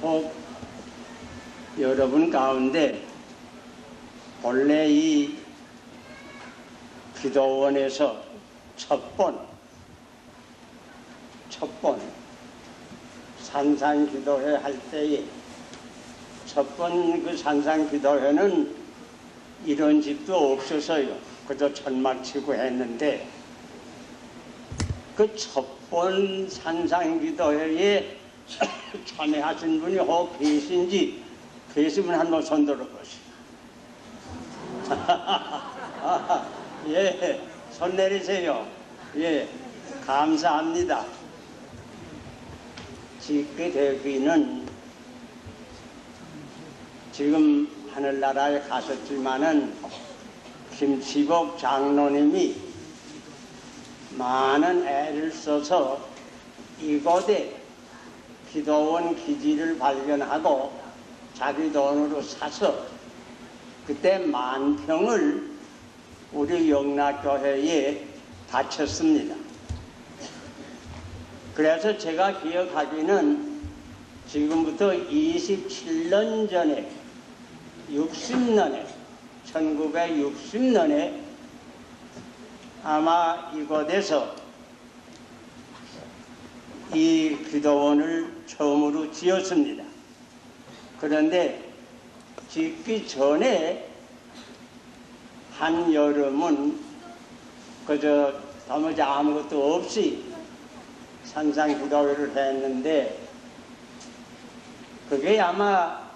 혹 여러분 가운데 본래 이 기도원에서 첫 번 산상기도회 할 때에 첫 번 그 산상기도회는 이런 집도 없어서요. 그저 천막치고 했는데 그 첫 번 산상기도회에 참여하신 분이 혹 계신지 계시면 한번 손 들어보시오. 예, 손 내리세요. 예, 감사합니다. 집계대비는 지금 하늘나라에 가셨지만은 김치복 장로님이 많은 애를 써서 이곳에 기도원 기지를 발견하고 자기 돈으로 사서 그때 10,000평을 우리 영락교회에 바쳤습니다. 그래서 제가 기억하기는 지금부터 27년 전에 60년에 1960년에 아마 이곳에서 이 기도원을 처음으로 지었습니다. 그런데 짓기 전에 한 여름은 그저 도무지 아무것도 없이 산상기도회를 했는데 그게 아마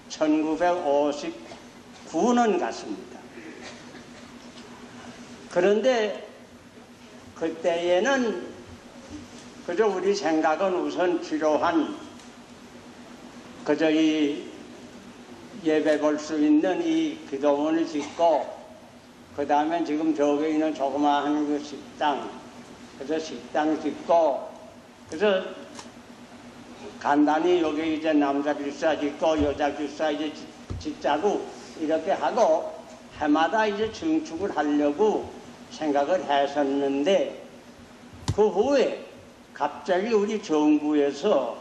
1959년 같습니다. 그런데 그때에는 그저 우리 생각은 우선 필요한 그저 이 예배 볼 수 있는 이 기도원을 짓고 그 다음에 지금 저기 있는 조그마한 그 식당 그래서 식당 짓고 그래서 간단히 여기 이제 남자 길사 짓고 여자 길사 이제 짓자고 이렇게 하고 해마다 이제 증축을 하려고 생각을 했었는데 그 후에 갑자기 우리 정부에서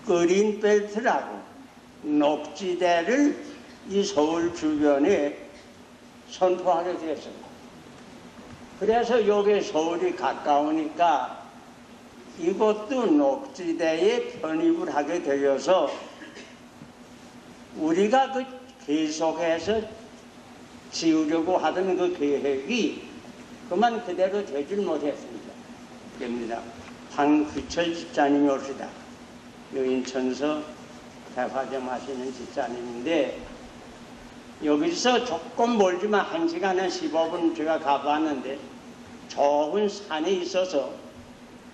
그린벨트라고 녹지대를 이 서울 주변에 선포하게 되었습니다. 그래서 여기 서울이 가까우니까 이것도 녹지대에 편입을 하게 되어서 우리가 그 계속해서 지으려고 하던 그 계획이 그만 그대로 되질 못했습니다. 됩니다. 황규철 집사님이 오시다. 인천서 대화점 하시는 집사님인데 여기서 조금 멀지만 1시간에 15분 제가 가봤는데 좋은 산에 있어서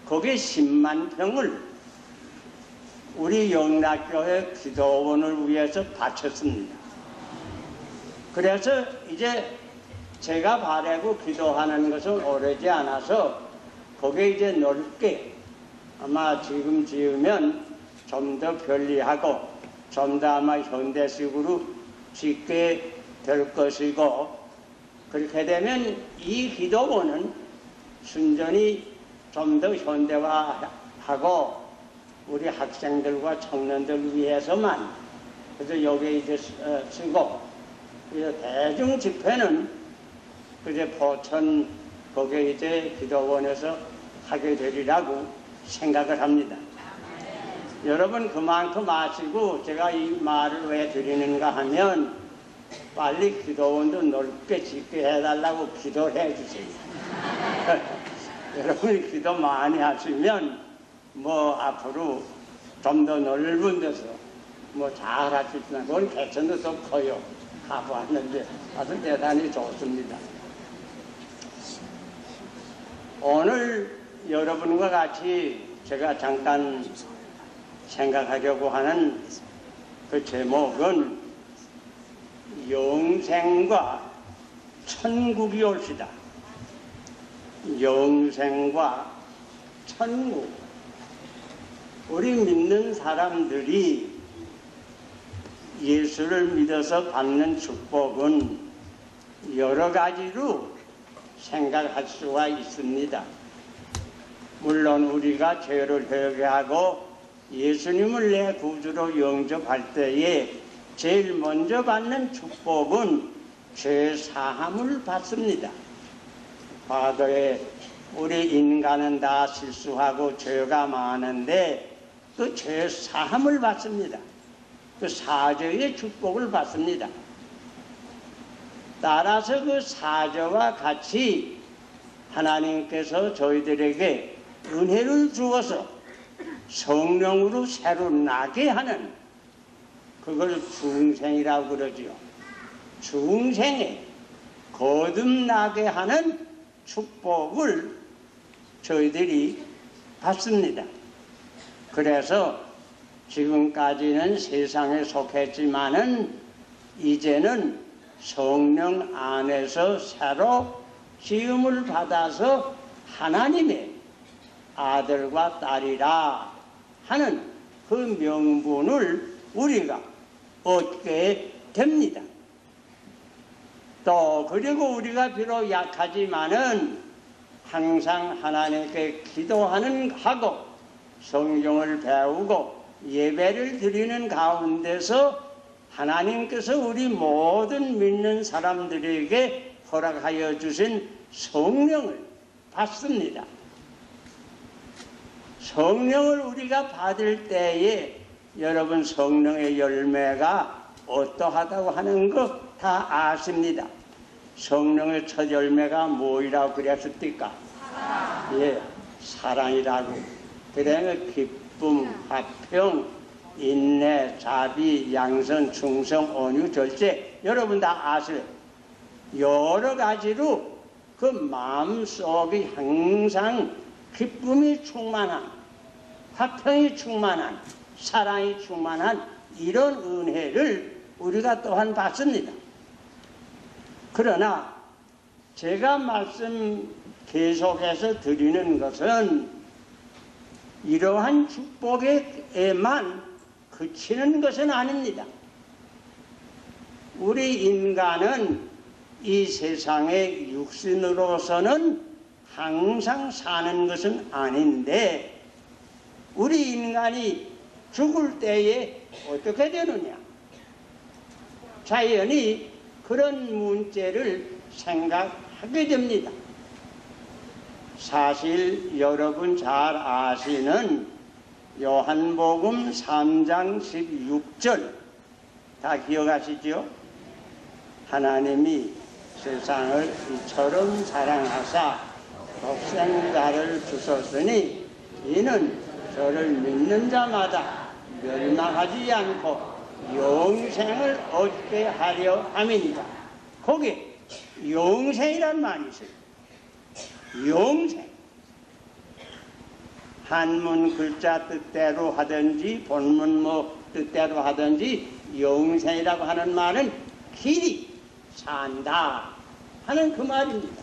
거기에 10만 평을 우리 영락교회 기도원을 위해서 바쳤습니다. 그래서 이제 제가 바라고 기도하는 것은 오래지 않아서 거기에 이제 넓게 아마 지금 지으면 좀 더 편리하고 좀 더 아마 현대식으로 짓게 될 것이고 그렇게 되면 이 기도원은 순전히 좀 더 현대화하고 우리 학생들과 청년들 위해서만 그래서 여기에 이제 쓰고 대중 집회는 그제 포천 거기에 이제 기도원에서 하게 되리라고 생각을 합니다. 여러분 그만큼 아시고 제가 이 말을 왜 드리는가 하면 빨리 기도원도 넓게 짓게 해달라고 기도해 주세요. 여러분이 기도 많이 하시면 뭐 앞으로 좀 더 넓은 데서 뭐 잘 할 수 있지만 그건 개천도 더 커요. 가보았는데 아주 대단히 좋습니다. 오늘 여러분과 같이 제가 잠깐 생각하려고 하는 그 제목은 영생과 천국이 올시다. 영생과 천국. 우리 믿는 사람들이 예수를 믿어서 받는 축복은 여러 가지로 생각할 수가 있습니다. 물론 우리가 죄를 회개하고 예수님을 내 구주로 영접할 때에 제일 먼저 받는 축복은 죄 사함을 받습니다. 과거에 우리 인간은 다 실수하고 죄가 많은데 그 죄 사함을 받습니다. 그 사죄의 축복을 받습니다. 따라서 그 사죄와 같이 하나님께서 저희들에게 은혜를 주어서 성령으로 새로 나게 하는, 그걸 중생이라고 그러지요. 중생에 거듭나게 하는 축복을 저희들이 받습니다. 그래서 지금까지는 세상에 속했지만은 이제는 성령 안에서 새로 지음을 받아서 하나님의 아들과 딸이라 하는 그 명분을 우리가 얻게 됩니다. 또 그리고 우리가 비록 약하지만은 항상 하나님께 기도하는 하고 성경을 배우고 예배를 드리는 가운데서 하나님께서 우리 모든 믿는 사람들에게 허락하여 주신 성령을 받습니다. 성령을 우리가 받을 때에 여러분 성령의 열매가 어떠하다고 하는 거 다 아십니다. 성령의 첫 열매가 뭐이라고 그랬습니까? 사랑. 예, 사랑이라고. 그다음에 기쁨, 화평, 인내, 자비, 양선, 충성, 온유, 절제. 여러분 다 아세요. 여러 가지로 그 마음속이 항상 기쁨이 충만한, 화평이 충만한, 사랑이 충만한 이런 은혜를 우리가 또한 받습니다. 그러나 제가 말씀 계속해서 드리는 것은 이러한 축복에만 그치는 것은 아닙니다. 우리 인간은 이 세상의 육신으로서는 항상 사는 것은 아닌데 우리 인간이 죽을 때에 어떻게 되느냐? 자연히 그런 문제를 생각하게 됩니다. 사실 여러분 잘 아시는 요한복음 3장 16절 다 기억하시죠? 하나님이 세상을 이처럼 사랑하사 독생자를 주셨으니 이는 저를 믿는 자마다 멸망하지 않고 영생을 얻게 하려 함이니라. 거기에 영생이란 말이 있어요. 영생. 한문 글자 뜻대로 하든지 본문 뜻대로 하든지 영생이라고 하는 말은 길이 산다 하는 그 말입니다.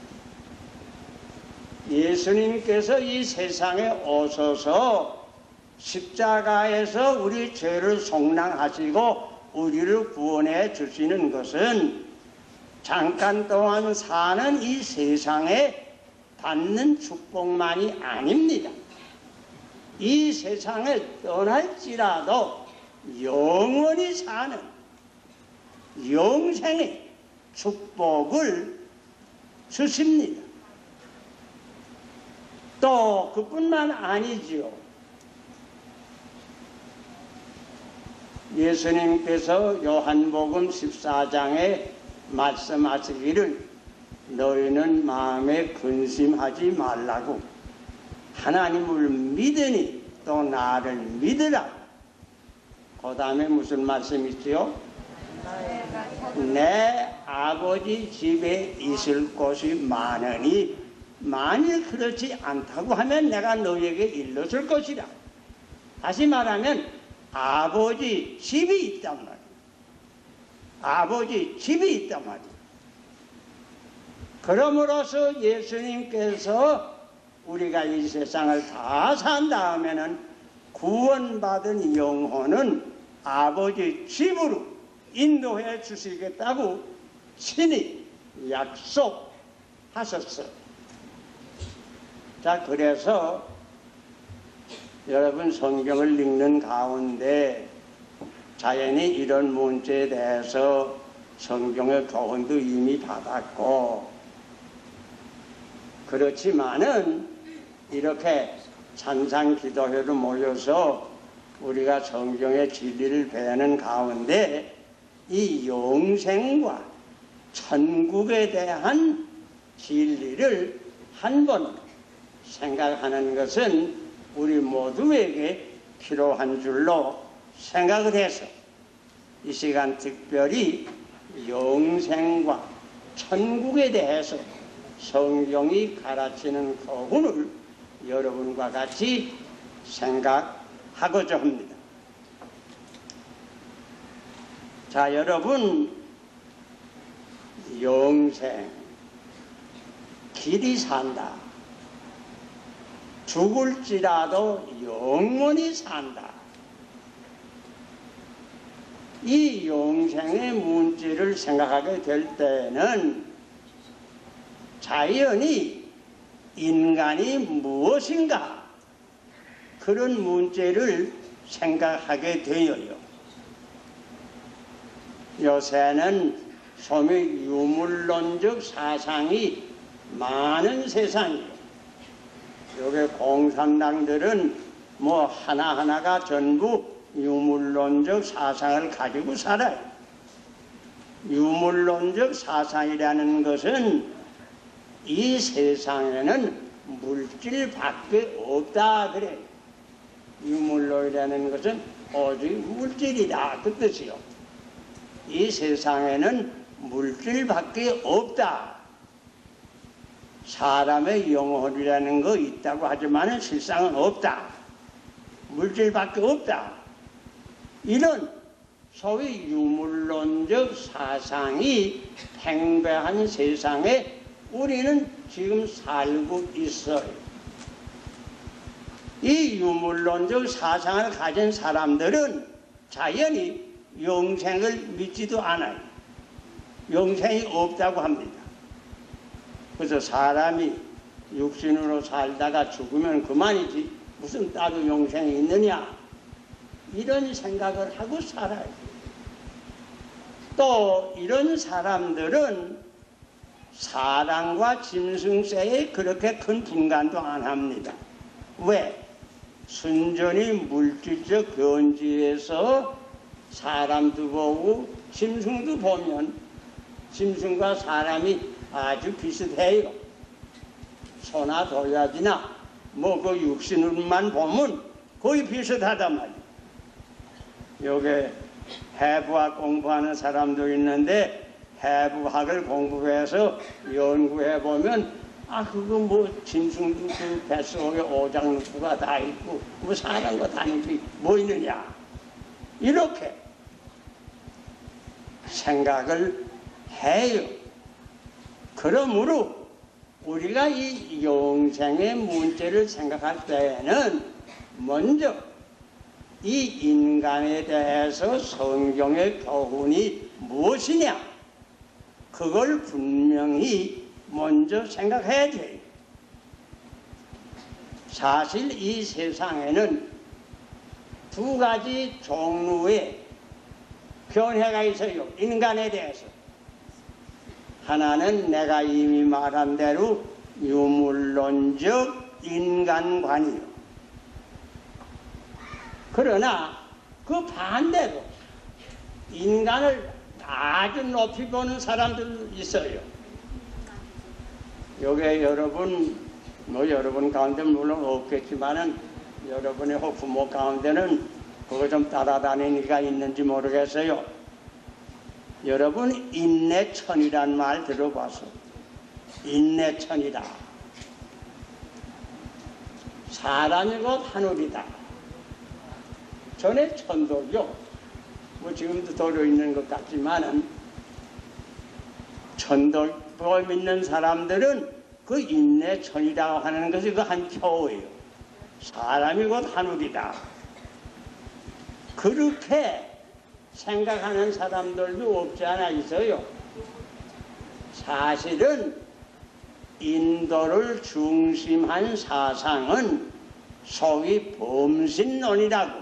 예수님께서 이 세상에 오셔서 십자가에서 우리 죄를 속량하시고 우리를 구원해 주시는 것은 잠깐 동안 사는 이 세상에 받는 축복만이 아닙니다. 이 세상을 떠날지라도 영원히 사는 영생의 축복을 주십니다. 또 그뿐만 아니지요. 예수님께서 요한복음 14장에 말씀하시기를 너희는 마음에 근심하지 말라고 하나님을 믿으니 또 나를 믿으라. 그 다음에 무슨 말씀이지요? 내 아버지 집에 있을 곳이 많으니 만일 그렇지 않다고 하면 내가 너희에게 일러줄 것이라. 다시 말하면 아버지 집이 있단 말이에요. 아버지 집이 있단 말이에요. 그러므로서 예수님께서 우리가 이 세상을 다 산 다음에는 구원받은 영혼은 아버지 집으로 인도해 주시겠다고 친히 약속하셨어요. 자, 그래서 여러분 성경을 읽는 가운데 자연히 이런 문제에 대해서 성경의 교훈도 이미 받았고, 그렇지만은 이렇게 찬상 기도회로 모여서 우리가 성경의 진리를 배우는 가운데 이 영생과 천국에 대한 진리를 한번 생각하는 것은 우리 모두에게 필요한 줄로 생각을 해서 이 시간 특별히 영생과 천국에 대해서 성경이 가르치는 교훈을 여러분과 같이 생각하고자 합니다. 자, 여러분, 영생, 길이 산다. 죽을지라도 영원히 산다. 이 영생의 문제를 생각하게 될 때는 자연히 인간이 무엇인가 그런 문제를 생각하게 되어요. 요새는 소위 유물론적 사상이 많은 세상이에요. 여기 공산당들은 뭐 하나하나가 전부 유물론적 사상을 가지고 살아요. 유물론적 사상이라는 것은 이 세상에는 물질밖에 없다 그래요. 유물론이라는 것은 오직 물질이다 그 뜻이요. 이 세상에는 물질밖에 없다. 사람의 영혼이라는 거 있다고 하지만 실상은 없다. 물질밖에 없다. 이런 소위 유물론적 사상이 팽배한 세상에 우리는 지금 살고 있어요. 이 유물론적 사상을 가진 사람들은 자연히 영생을 믿지도 않아요. 영생이 없다고 합니다. 그래서 사람이 육신으로 살다가 죽으면 그만이지 무슨 따로 영생이 있느냐 이런 생각을 하고 살아요. 또 이런 사람들은 사람과 짐승세에 그렇게 큰 분간도 안 합니다. 왜? 순전히 물질적 견지에서 사람도 보고 짐승도 보면 짐승과 사람이 아주 비슷해요. 소나 도야지나 뭐 그 육신으로만 보면 거의 비슷하단 말이에요. 여기 해부학 공부하는 사람도 있는데 해부학을 공부해서 연구해 보면 그거 뭐 짐승도 그 뱃속에 오장육부가 다 있고 뭐 사람과 다니지 뭐 있느냐 이렇게 생각을 해요. 그러므로 우리가 이 영생의 문제를 생각할 때에는 먼저 이 인간에 대해서 성경의 교훈이 무엇이냐 그걸 분명히 먼저 생각해야 돼요. 사실 이 세상에는 두 가지 종류의 견해가 있어요. 인간에 대해서. 하나는 내가 이미 말한 대로 유물론적 인간관이요. 그러나 그 반대로 인간을 아주 높이 보는 사람들 있어요. 여기에 여러분 가운데 물론 없겠지만은 여러분의 부모 가운데는 그거 좀 따라다니는 이가 있는지 모르겠어요. 여러분 인내천이란 말 들어봐서 인내천이다. 사람이 곧 하늘이다. 전에 천도요. 뭐 지금도 도로 있는 것 같지만은 천도를 믿는 사람들은 그 인내천이라고 하는 것이 그 한 표예요. 사람이 곧 하늘이다. 그렇게 생각하는 사람들도 없지 않아 있어요. 사실은 인도를 중심한 사상은 소위 범신론이라고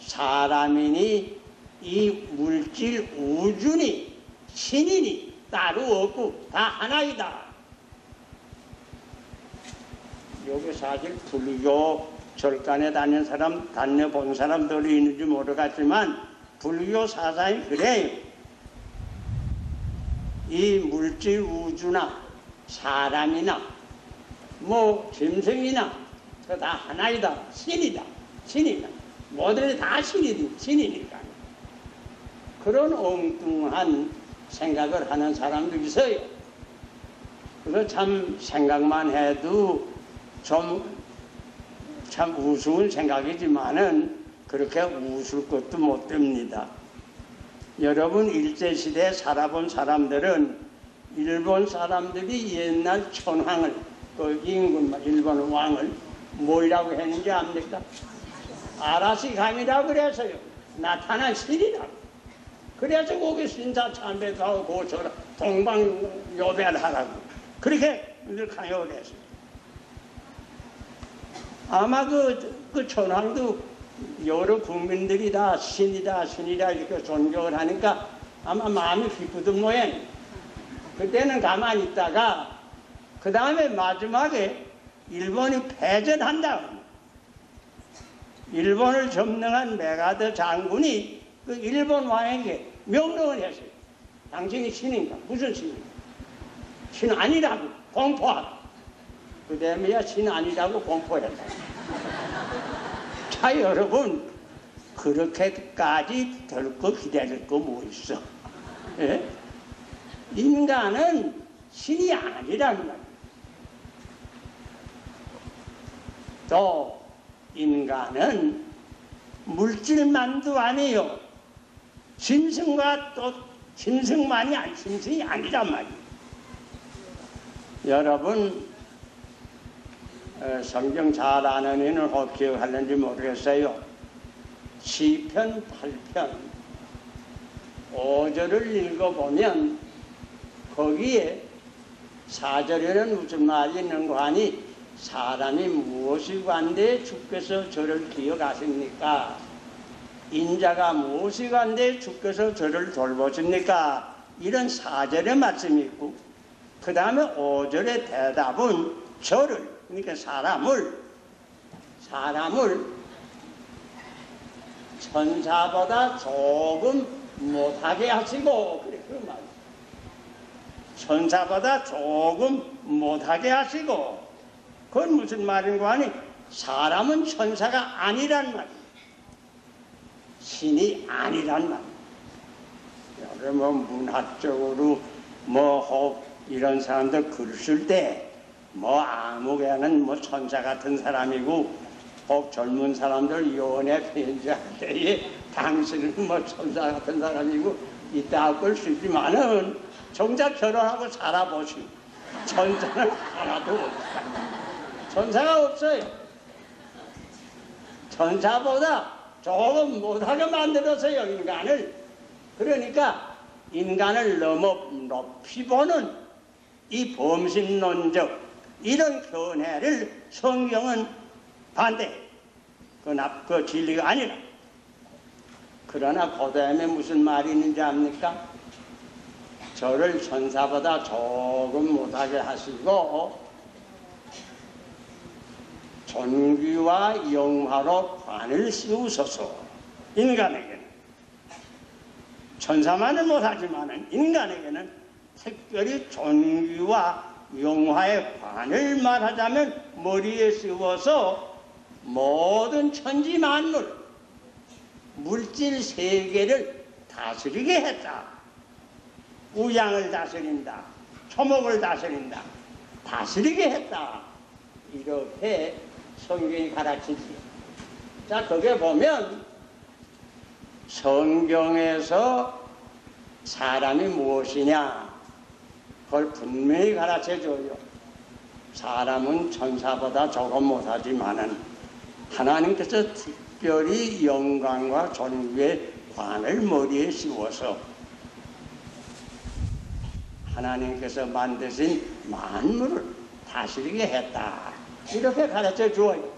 사람이니 이 물질 우주니 신이니 따로 없고 다 하나이다. 여기 사실 불교 절간에 다녀본 사람들이 있는지 모르겠지만 불교 사상이 그래요. 이 물질 우주나 사람이나 뭐 짐승이나 다 하나이다. 신이다. 신이다. 모든 다 신이니까. 그런 엉뚱한 생각을 하는 사람도 있어요. 그래서 참 생각만 해도 참 우스운 생각이지만은 그렇게 웃을 것도 못 됩니다. 여러분 일제시대에 살아본 사람들은 일본 사람들이 옛날 천황을 그 임금 일본 왕을 뭐라고 했는지 압니까? 아라시감이라고 그래서요. 나타난 신이라고. 그래서 거기 신사참배하고 고쳐라 동방요배를 하라고 그렇게 늘 강요를 했어요. 아마 그 천황도 여러 국민들이 다 신이다 이렇게 존경을 하니까 아마 마음이 기쁘던 모양이에요. 그때는 가만히 있다가 그 다음에 마지막에 일본이 패전한다. 일본을 점령한 메가더 장군이 그 일본 왕에게 명령을 했어요. 당신이 신인가? 무슨 신인가? 신 아니라고 공포하라. 그 다음에야 신 아니라고 공포했다. 자, 여러분, 그렇게까지 될 거 기다릴 거 뭐 있어? 예? 인간은 신이 아니란 말이에요. 또 인간은 물질만도 아니에요. 짐승과 또 짐승이 아니란 말이에요. 여러분 성경 잘 아는 이는 혹 기억하는지 모르겠어요. 시편 8편 5절을 읽어보면 거기에 4절에는 무슨 말이 있는고 하니 사람이 무엇이 관대해 주께서 저를 기억하십니까? 인자가 무엇이 관대해 주께서 저를 돌보십니까? 이런 4절의 말씀이 있고 그 다음에 5절의 대답은 저를 그러니까 사람을 천사보다 조금 못하게 하시고 그래 그 말. 천사보다 조금 못하게 하시고 그건 무슨 말인고 하니 사람은 천사가 아니란 말이에요. 신이 아니란 말이에요. 여러 뭐 문학적으로 뭐 이런 사람들 글 쓸 때 뭐 아무개는 뭐 천사 같은 사람이고 혹 젊은 사람들 연애 편지할 때에 당신은 뭐 천사 같은 사람이고 이따 걸 쓰지만은 정작 결혼하고 살아보시오. 천사는 하나도 없어요. 천사가 없어요. 천사보다 조금 못하게 만들었어요, 인간을. 그러니까 인간을 너무 높이 보는 이 범신론적 이런 견해를 성경은 반대해. 그 진리가 아니라. 그러나 그 다음에 무슨 말이 있는지 압니까? 저를 천사보다 조금 못하게 하시고 존귀와 영화로 관을 씌우소서. 인간에게는 천사만은 못하지만 인간에게는 특별히 존귀와 영화의 관을 말하자면 머리에 씌워서 모든 천지 만물 물질 세계를 다스리게 했다. 우양을 다스린다. 초목을 다스린다. 다스리게 했다. 이렇게 성경이 가르치지. 자, 거기에 보면 성경에서 사람이 무엇이냐 그걸 분명히 가르쳐줘요. 사람은 천사보다 조금 못하지만은 하나님께서 특별히 영광과 존귀의 관을 머리에 씌워서 하나님께서 만드신 만물을 다스리게 했다. 이렇게 가르쳐 주어요.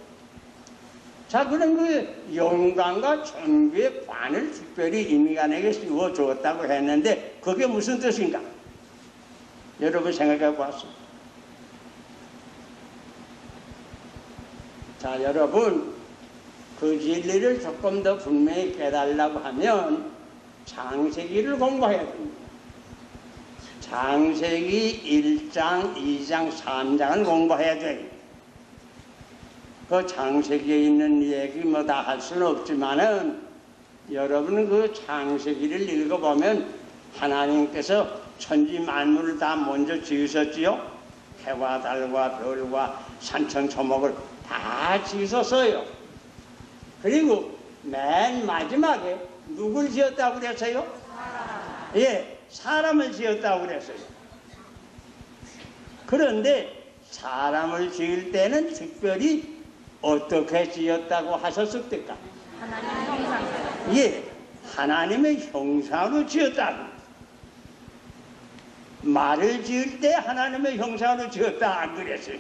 자, 그럼 그 영광과 존귀의 관을 특별히 인간에게 씌워 주었다고 했는데 그게 무슨 뜻인가? 여러분 생각해 보았어. 자, 여러분 그 진리를 조금 더 분명히 깨달으려고 하면 창세기를 공부해야 됩니다. 창세기 1장, 2장, 3장을 공부해야 돼요. 그 창세기에 있는 얘기 뭐 다 할 수는 없지만은 여러분 그 창세기를 읽어보면 하나님께서 천지 만물을 다 먼저 지으셨지요. 해와 달과 별과 산천초목을 다 지으셨어요. 그리고 맨 마지막에 누굴 지었다고 그랬어요? 예, 사람을 지었다고 그랬어요. 그런데 사람을 지을 때는 특별히 어떻게 지었다고 하셨습니까? 하나님의 형상. 예, 하나님의 형상으로 지었다고. 말을 지을 때 하나님의 형상으로 지었다 안 그랬어요.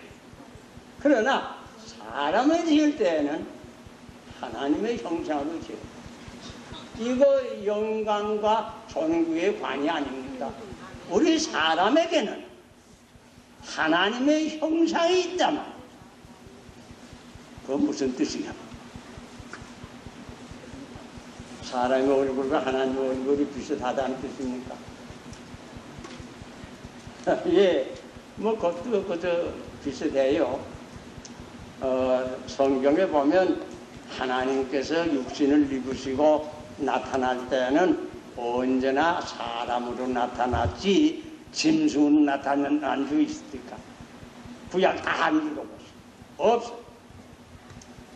그러나 사람을 지을 때는 하나님의 형상으로 지었다. 이거 영광과 존귀의 관이 아닙니까? 우리 사람에게는 하나님의 형상이 있다만 그건 무슨 뜻이냐? 사람의 얼굴과 하나님의 얼굴이 비슷하다는 뜻입니까? 예, 뭐 그것도 그저 비슷해요. 성경에 보면 하나님께서 육신을 입으시고 나타날 때는 언제나 사람으로 나타났지 짐승으로 나타난 적 있습니까? 구약 다 안 읽어보세요. 없어요.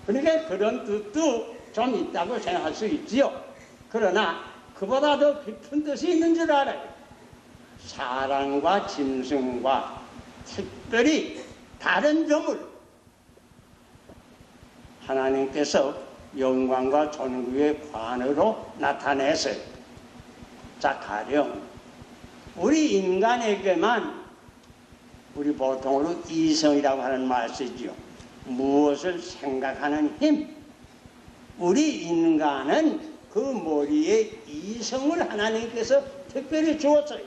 그러니까 그런 뜻도 좀 있다고 생각할 수 있지요. 그러나 그보다 더 깊은 뜻이 있는 줄 알아요. 사람과 짐승과 특별히 다른 점을 하나님께서 영광과 존귀의 관으로 나타내세요. 자, 가령 우리 인간에게만 우리 보통으로 이성이라고 하는 말 쓰지요. 무엇을 생각하는 힘. 우리 인간은 그 머리에 이성을 하나님께서 특별히 주었어요.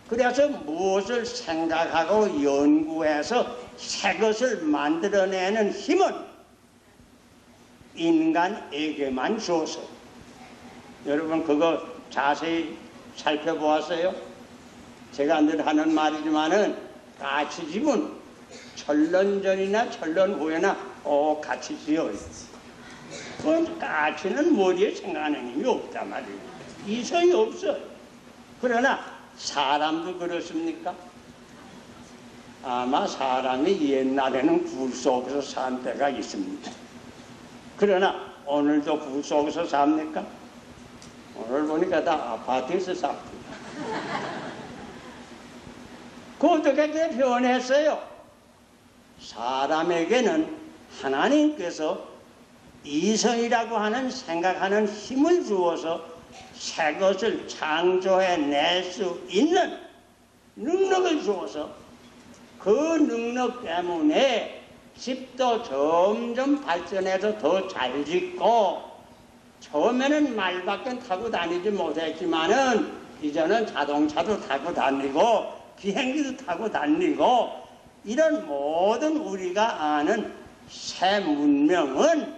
그래서 무엇을 생각하고 연구해서 새 것을 만들어내는 힘은 인간에게만 주었어요. 여러분 그거 자세히 살펴보았어요? 제가 늘 하는 말이지만은 가치집은 천년 전이나 천년 후에나 같이 지어요. 그 가치는 머리에 생각하는 힘이 없단 말이에요. 이성이 없어요. 그러나 사람도 그렇습니까? 아마 사람이 옛날에는 굴 속에서 산 때가 있습니다. 그러나 오늘도 굴 속에서 삽니까? 오늘 보니까 다 아파트에서 삽니다. 그 어떻게 변했어요? 사람에게는 하나님께서 이성이라고 하는 생각하는 힘을 주어서 새 것을 창조해낼 수 있는 능력을 주어서 그 능력 때문에 집도 점점 발전해서 더 잘 짓고 처음에는 말밖에 타고 다니지 못했지만은 이제는 자동차도 타고 다니고 비행기도 타고 다니고 이런 모든 우리가 아는 새 문명은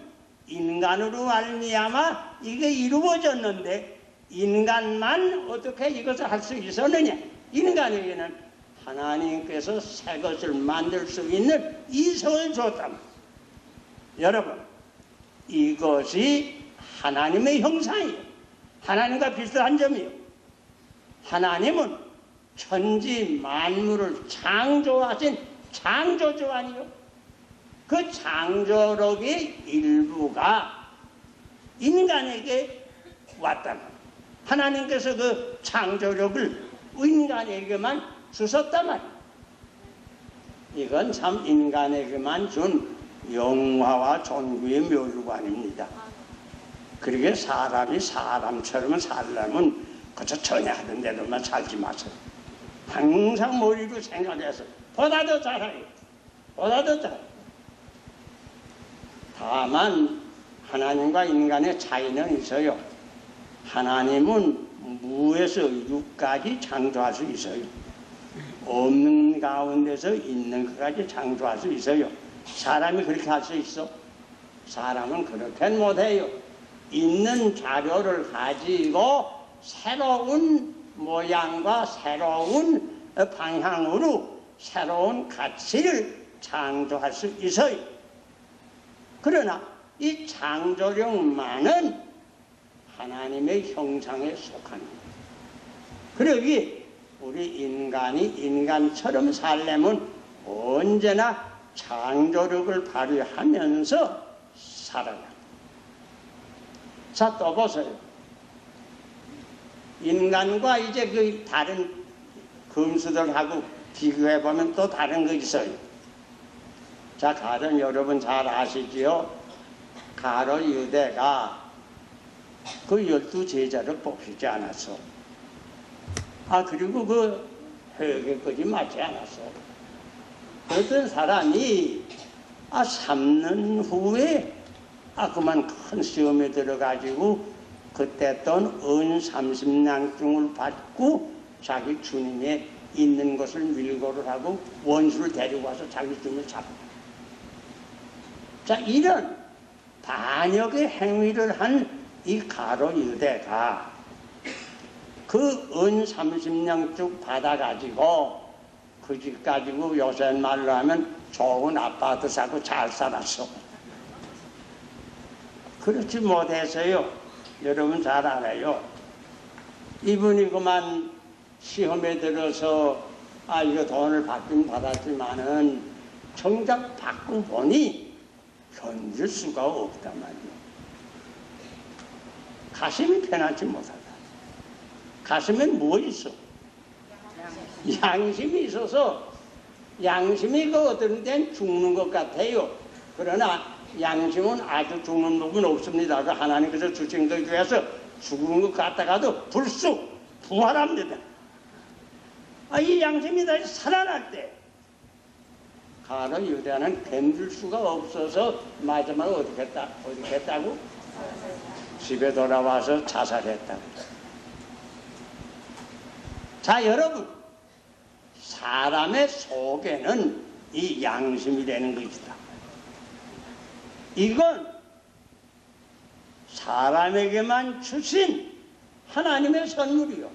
인간으로 말미암아 이게 이루어졌는데 인간만 어떻게 이것을 할 수 있었느냐? 인간에게는 하나님께서 새 것을 만들 수 있는 이성을 줬답니다. 여러분, 이것이 하나님의 형상이에요. 하나님과 비슷한 점이에요. 하나님은 천지 만물을 창조하신 창조주 아니요? 그 창조력의 일부가 인간에게 왔단 말이에요. 하나님께서 그 창조력을 인간에게만 주셨단 말이에요. 이건 참 인간에게만 준 영화와 존귀의 묘주관입니다. 그러게 사람이 사람처럼 살려면 그저 전혀 하던 대로만 살지 마세요. 항상 머리로 생각해서 보다 더 잘해요. 보다 더 잘해요. 다만 하나님과 인간의 차이는 있어요. 하나님은 무에서 유까지 창조할 수 있어요. 없는 가운데서 있는 것까지 창조할 수 있어요. 사람이 그렇게 할 수 있어? 사람은 그렇게는 못해요. 있는 자료를 가지고 새로운 모양과 새로운 방향으로 새로운 가치를 창조할 수 있어요. 그러나 이 창조력만은 하나님의 형상에 속합니다. 그러기 우리 인간이 인간처럼 살려면 언제나 창조력을 발휘하면서 살아야 합니다. 자, 또 보세요. 인간과 이제 그 다른 금수들하고 비교해보면 또 다른 거 있어요. 자, 가령 여러분 잘 아시지요? 가로 유대가 그 12제자를 뽑히지 않았어. 그리고 그 회개까지 맞지 않았어. 어떤 사람이 3년 후에 그만 큰 시험에 들어가지고 그때 돈 은 30냥중을 받고 자기 주님의 있는 것을 밀고를 하고 원수를 데리고 와서 자기 주님을 잡아. 자, 이런 반역의 행위를 한 이 가로 유대가 그 은 30냥중 받아가지고 그 집 가지고 요새 말로 하면 좋은 아파트 사고 잘 살았어. 그렇지 못해서요. 여러분 잘 알아요. 이분이 그만 시험에 들어서 이거 돈을 받긴 받았지만은 정작 받고 보니 견딜 수가 없단 말이에요. 가슴이 편하지 못하다. 가슴엔 뭐 있어? 양심이 있어서 양심이 그 어떤 데는 죽는 것 같아요. 그러나 양심은 아주 죽는 놈은 없습니다. 그 하나님께서 주신 것 중에서 죽은 것 같다가도 불쑥 부활합니다. 이 양심이 다시 살아날 때 가로 유대는 견딜 수가 없어서 마지막에 어떻게 했다고? 집에 돌아와서 자살했다. 자, 여러분, 사람의 속에는 이 양심이라는 것이다. 이건 사람에게만 주신 하나님의 선물이요.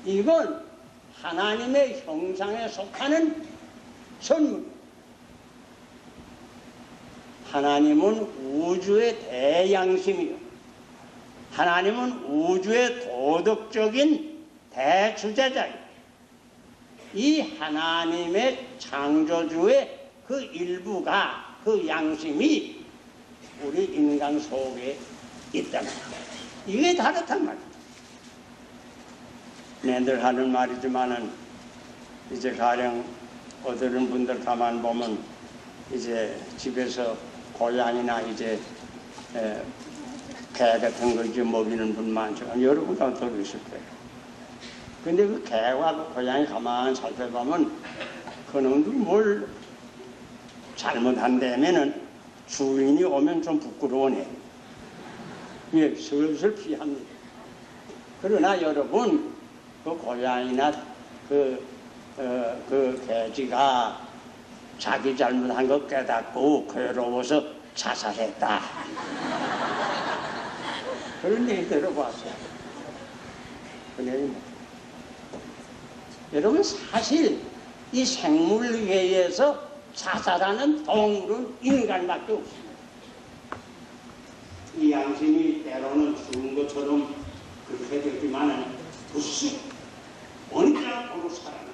이건 하나님의 형상에 속하는 선물. 하나님은 우주의 대양심이요. 하나님은 우주의 도덕적인 대주제자예요. 이 하나님의 창조주의 그 일부가, 그 양심이 우리 인간 속에 있단 말이에요. 이게 다르단 말이에요. 내들 하는 말이지만은 이제 가령 어떤 분들 가만 보면 이제 집에서 고양이나 이제 개 같은 거 이제 먹이는 분 많죠. 여러분 다 들으실 거예요. 근데 그 개와 그 고양이 가만 살펴보면 그놈들 뭘 잘못한다면은 주인이 오면 좀 부끄러워해. 예, 슬슬 피합니다. 그러나 여러분, 그 고양이나 그 개지가 자기 잘못한 거 깨닫고 괴로워서 자살했다. 그런 얘기 들어봤어요. 그 얘기 여러분, 사실 이 생물계에서 자살하는 동물은 인간밖에 없습니다. 이 양심이 때로는 죽은 것처럼 그렇게 되지만은 불쑥 언제나 살아납니다.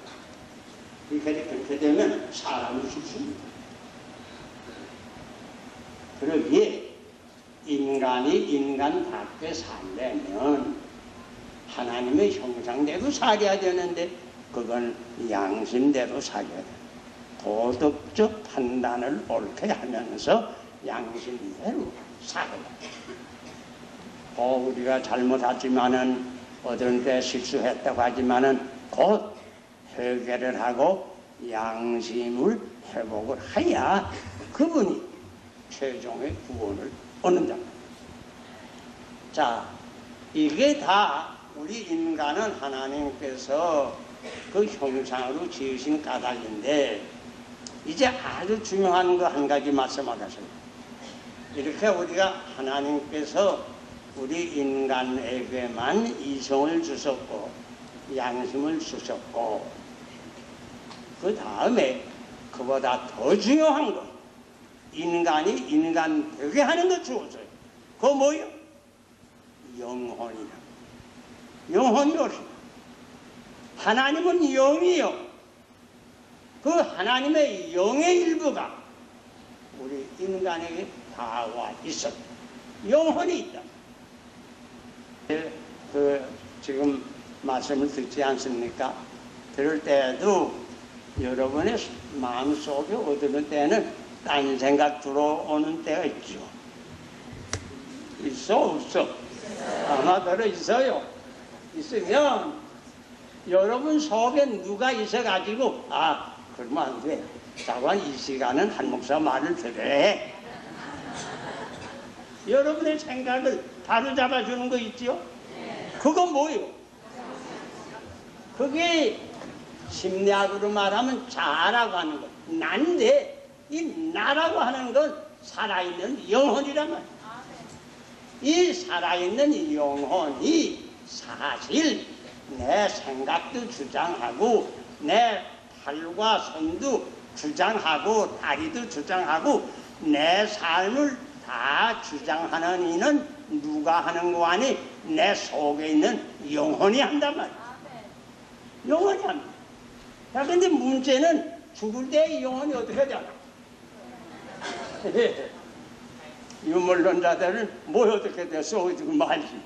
그렇게 되면 사람이 죽습니다. 그러기에 인간이 인간답게 살려면 하나님의 형상대로 살아야 되는데 그건 양심대로 살아야 돼요. 도덕적 판단을 옳게 하면서 양심대로 살아야 돼요. 우리가 잘못하지만은 어떤 때 실수했다고 하지만은 곧 회개를 하고 양심을 회복을 해야 그분이 최종의 구원을 얻는다. 자, 이게 다 우리 인간은 하나님께서 그 형상으로 지으신 까닭인데, 이제 아주 중요한 거 한 가지 말씀하셨습니다. 이렇게 우리가 하나님께서 우리 인간에게만 이성을 주셨고 양심을 주셨고, 그 다음에 그보다 더 중요한 거, 인간이 인간 되게 하는 거 주었어요. 그거 뭐예요? 영혼이다. 영혼이 어디? 하나님은 영이요. 그 하나님의 영의 일부가 우리 인간에게 다 와 있어. 영혼이 있다. 지금 말씀을 듣지 않습니까? 들을 때에도 여러분의 마음속에 얻는 때는 딴 생각 들어오는 때가 있죠. 있어 없어? 아마 들어 있어요. 있으면 여러분 속에 누가 있어가지고 그러면 안 돼. 자관 이 시간은 한 목사 말을 들어야 해. 여러분의 생각을 바로잡아주는 거 있죠? 그건 뭐예요? 그게 심리학으로 말하면 자라고 하는 거. 난데 이 나라고 하는 건 살아있는 영혼이란 말이야. 이 살아있는 영혼이 사실 내 생각도 주장하고 내 팔과 손도 주장하고 다리도 주장하고 내 삶을 다 주장하는 이는 누가 하는 거 아니? 내 속에 있는 영혼이 한단 말이야. 영혼이 합니다. 자, 근데 문제는 죽을 때 영혼이 어떻게 되나? 유물론자들은 뭐 어떻게 돼? 썩어지고 말지.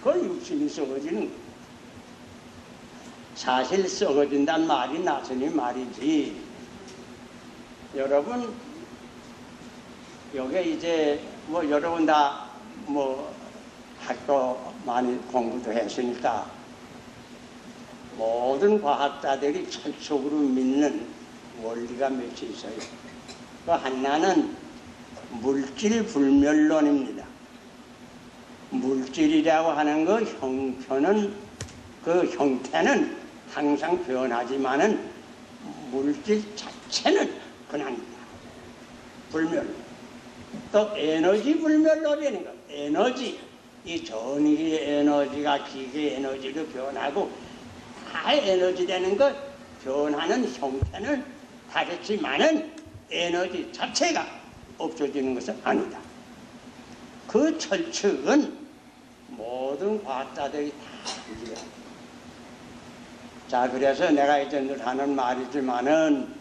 그건 육신이 썩어지는 거야. 사실 썩어진단 말이 나선이 말이지. 여러분, 여기 이제 뭐 여러분 다 뭐 학교 많이 공부도 했으니까 모든 과학자들이 철석으로 믿는 원리가 몇 개 있어요. 그 하나는 물질 불멸론입니다. 물질이라고 하는 그 형태는 항상 변하지만은 물질 자체는 그냥입니다. 불멸론. 또 에너지 불멸론이라는 거. 에너지, 이 전기의 에너지가 기계의 에너지로 변하고 다 에너지 되는 것, 변하는 형태는 다르지만은 에너지 자체가 없어지는 것은 아니다. 그 철칙은 모든 과학자들이 다 이해합니다. 자, 그래서 내가 이제 늘 하는 말이지만은,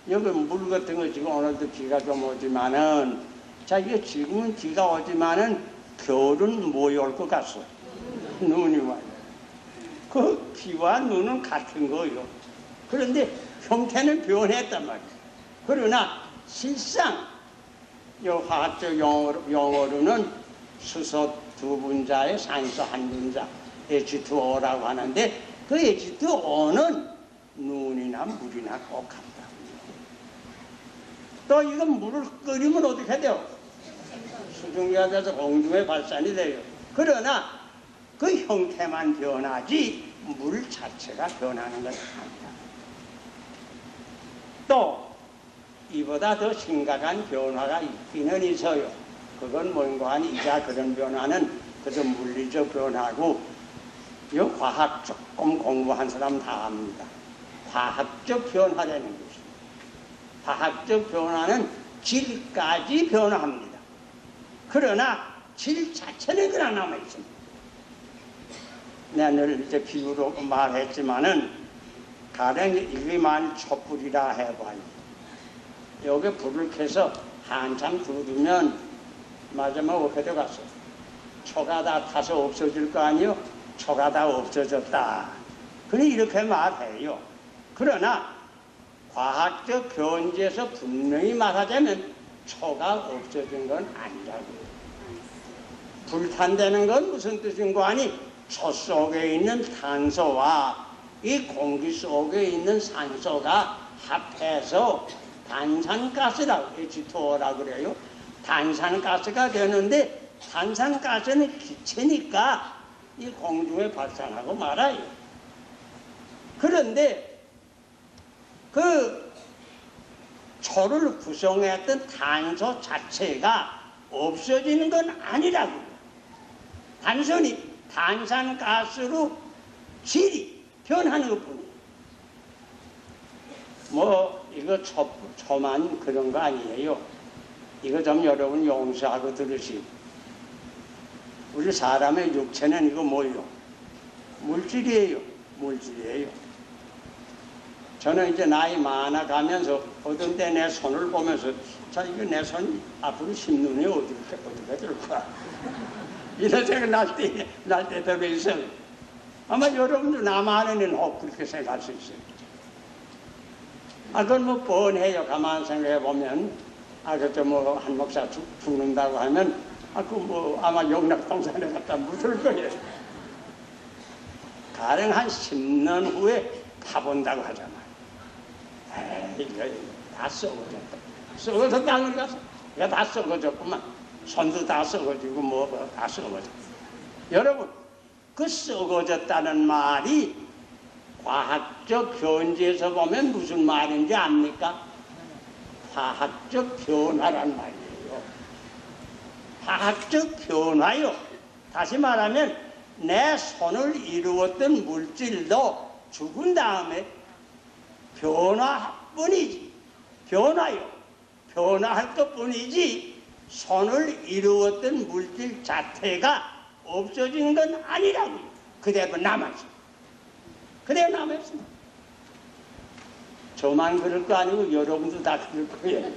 여기 물 같은 거 지금 오늘도 비가 좀 오지만은, 자, 이게 지금은 비가 오지만은 겨울은 뭐에 올 것 같소? 눈이 와요. 그 비와 눈은 같은 거예요. 그런데 형태는 변했단 말이에요. 그러나 실상 이 화학적 용어로는 수소 두 분자에 산소 한 분자 H2O라고 하는데, 그 H2O는 눈이나 물이나 똑같다. 또 이건 물을 끓이면 어떻게 돼요? 수증기가 돼서 공중에 발산이 돼요. 그러나 그 형태만 변하지 물 자체가 변하는 것은 아니다. 또 이보다 더 심각한 변화가 있기는 있어요. 그건 뭔가 하니 이자 그런 변화는 그저 물리적 변화고, 이 과학 조금 공부한 사람 다 압니다. 과학적 변화라는 것입니다. 과학적 변화는 질까지 변화합니다. 그러나 질 자체는 그냥 남아있습니다. 내가 늘 이제 비유로 말했지만은, 가령 이게만 촛불이라 해봐요. 여기 불을 켜서 한참 두두면 마지막에 어떻게 돼갔어? 초가 다 타서 없어질 거 아니요? 초가 다 없어졌다. 그냥 이렇게 말해요. 그러나 과학적 견지에서 분명히 말하자면 초가 없어진 건 아니라고요. 불탄다는 건 무슨 뜻인 거 아니? 초 속에 있는 탄소와 이 공기 속에 있는 산소가 합해서 탄산가스라고, H2O라고 그래요. 탄산가스가 되는데 탄산가스는 기체니까 이 공중에 발산하고 말아요. 그런데 그 초를 구성했던 탄소 자체가 없어지는 건 아니라고요. 단순히 탄산가스로 질이 변하는 것뿐이에요. 뭐 이거 초만 그런 거 아니에요. 이거 좀 여러분 용서하고 들으시고, 우리 사람의 육체는 이거 뭐예요? 물질이에요. 물질이에요. 저는 이제 나이 많아가면서 어떤 때 내 손을 보면서 자, 이거 내 손 앞으로 10년이 어떻게 될 거야? 이런 생각 날 때도 있어요. 아마 여러분도 나만은 그렇게 생각할 수 있어요. 그건 뭐 뻔해요. 가만 생각해 보면, 그저 뭐 한 목사 죽는다고 하면, 그 뭐 아마 용락동산에 갖다 묻을 거예요. 가령 한 10년 후에 파본다고 하잖아요. 이거 다 썩어졌다. 썩어졌다는 거서 이거 다 썩어졌구만. 손도 다 썩어지고 뭐 다 썩어졌다. 여러분, 그 썩어졌다는 말이 과학적 견지에서 보면 무슨 말인지 압니까? 화학적 변화란 말이에요. 화학적 변화요. 다시 말하면 내 손을 이루었던 물질도 죽은 다음에 변화뿐이지, 변화요. 변화할 것뿐이지 손을 이루었던 물질 자체가 없어지는 건 아니라고요. 그대로 남아있어요. 그대로 남아있습니다. 저만 그럴 거 아니고 여러분도 다 그럴 거예요.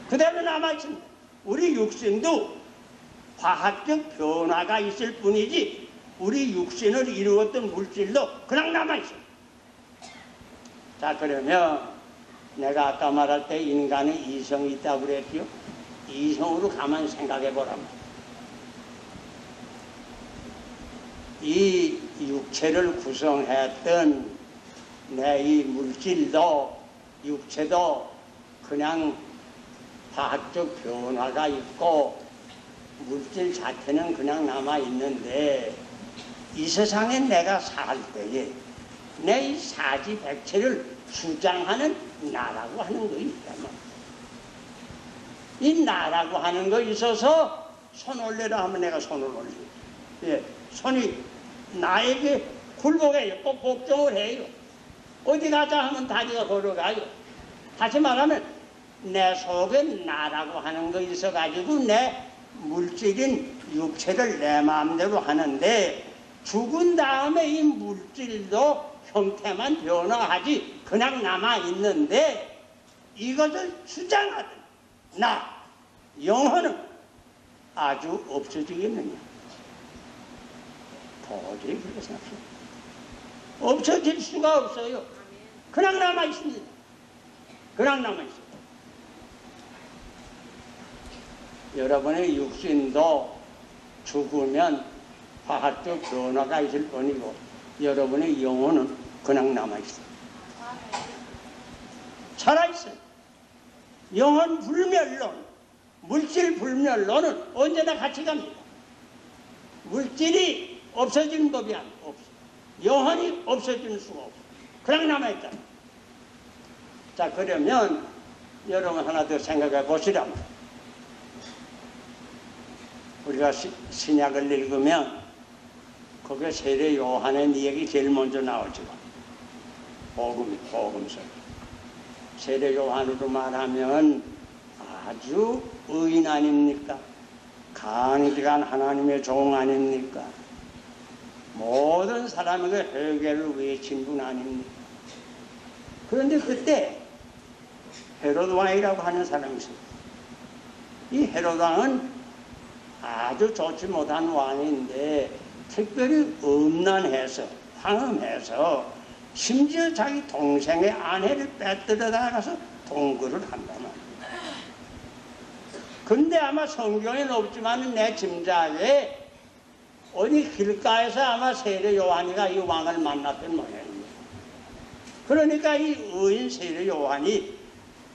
그대로 남아있습니다. 우리 육신도 화학적 변화가 있을 뿐이지 우리 육신을 이루었던 물질도 그냥 남아있어요. 자, 그러면 내가 아까 말할 때 인간의 이성이 있다고 그랬죠? 이성으로 가만히 생각해 보라면 이 육체를 구성했던 내 이 물질도 육체도 그냥 화학적 변화가 있고 물질 자체는 그냥 남아있는데 이 세상에 내가 살 때에 내 이 사지백체를 주장하는 나라고 하는 거 있다면 이 나라고 하는 거 있어서 손 올려라 하면 내가 손을 올려요. 예, 손이 나에게 굴복해요. 꼭 복종을 해요. 어디 가자 하면 다리가 걸어가요. 다시 말하면 내 속에 나라고 하는 거 있어가지고 내 물질인 육체를 내 마음대로 하는데 죽은 다음에 이 물질도 형태만 변화하지 그냥 남아있는데 이것을 주장하던 나 영혼은 아주 없어지겠느냐? 도저히 그렇게 생각합니다. 없어질 수가 없어요. 그냥 남아있습니다. 그냥 남아있습니다. 여러분의 육신도 죽으면 화학적 변화가 있을 뿐이고 여러분의 영혼은 그냥 남아있어요. 살아있어요. 영혼 불멸론, 물질 불멸론은 언제나 같이 갑니다. 물질이 없어지는 법이 없어요. 영혼이 없어지는 수가 없어요. 그냥 남아있다. 자, 그러면 여러분 하나 더 생각해 보시라면 우리가 신약을 읽으면 거기에 세례 요한의 얘기 제일 먼저 나오죠. 복음서. 세례 요한으로 말하면 아주 의인 아닙니까? 강직한 하나님의 종 아닙니까? 모든 사람에게 회개를 외친 분 아닙니까? 그런데 그때 헤롯 왕이라고 하는 사람이 있습니다. 이 헤롯 왕은 아주 좋지 못한 왕인데 특별히 음란해서 황음해서 심지어 자기 동생의 아내를 빼뜨려 나가서 동거를 한단 말이에요. 근데 아마 성경에는 없지만 내 짐작에 어디 길가에서 아마 세례 요한이가 이 왕을 만났던 모양입니다. 그러니까 이 의인 세례 요한이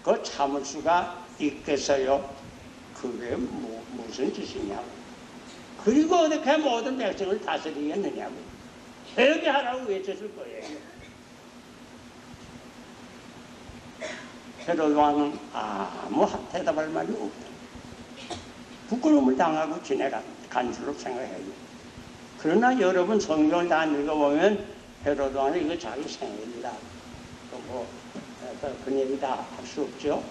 그 참을 수가 있겠어요? 그게 무슨 짓이냐고. 그리고 어떻게 모든 백성을 다스리겠느냐고. 회개하라고 외쳤을 거예요. 헤롯 왕은 아무 대답할 말이 없다. 부끄러움을 당하고 지내간 줄로 생각해요. 그러나 여러분 성경을 다 읽어보면 헤롯 왕은 이거 자기 생일이다. 그 얘기 다 할 수 없죠.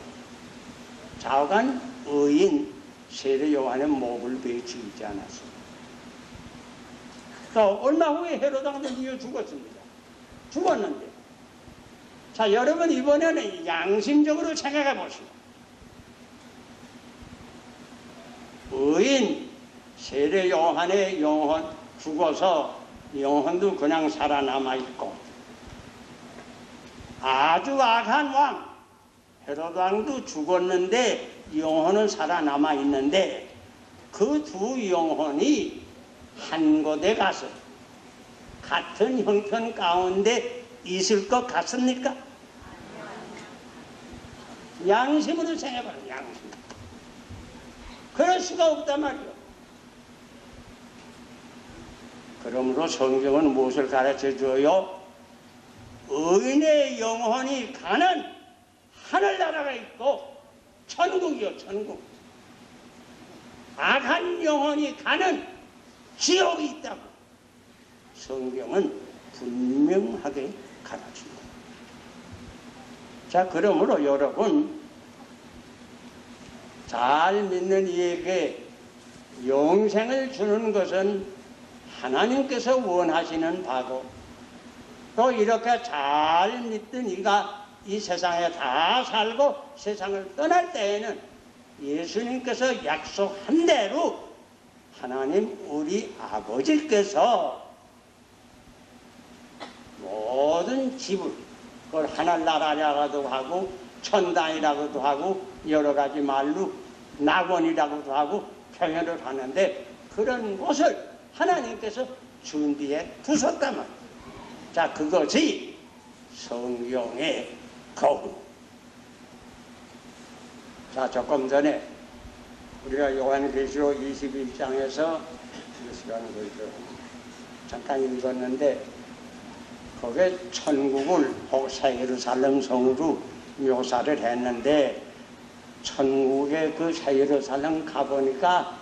좌우간 의인 세례 요한의 목을 베어 죽이지 않았습니다. 또 얼마 후에 헤롯 왕도 이어 죽었습니다. 죽었는데 자 여러분 이번에는 양심적으로 생각해 보시오. 의인 세례 요한의 영혼 죽어서 영혼도 그냥 살아남아 있고 아주 악한 왕 헤롯 왕도 죽었는데 영혼은 살아남아 있는데 그 두 영혼이 한 곳에 가서 같은 형편 가운데 있을 것 같습니까? 양심으로 생각해봐요. 양심. 그럴 수가 없단 말이에요. 그러므로 성경은 무엇을 가르쳐줘요? 의인의 영혼이 가는 하늘나라가 있고 천국이요 천국. 악한 영혼이 가는 지옥이 있다고 성경은 분명하게 가르칩니다. 자 그러므로 여러분 잘 믿는 이에게 영생을 주는 것은 하나님께서 원하시는 바고 또 이렇게 잘 믿던 이가 이 세상에 다 살고 세상을 떠날 때에는 예수님께서 약속한 대로 하나님 우리 아버지께서 모든 집을 그걸 하늘나라라고도 하고 천당이라고도 하고 여러 가지 말로 낙원이라고도 하고 표현을 하는데 그런 곳을 하나님께서 준비해 두셨단 말이에요. 자 그것이 성경의 거울. 자 조금 전에 우리가 요한계시록 21장에서 몇 시간을 걸쳐 잠깐 읽었는데 거기에 천국을 새 예루살렘 성으로 묘사를 했는데 천국의 그 새 예루살렘 가보니까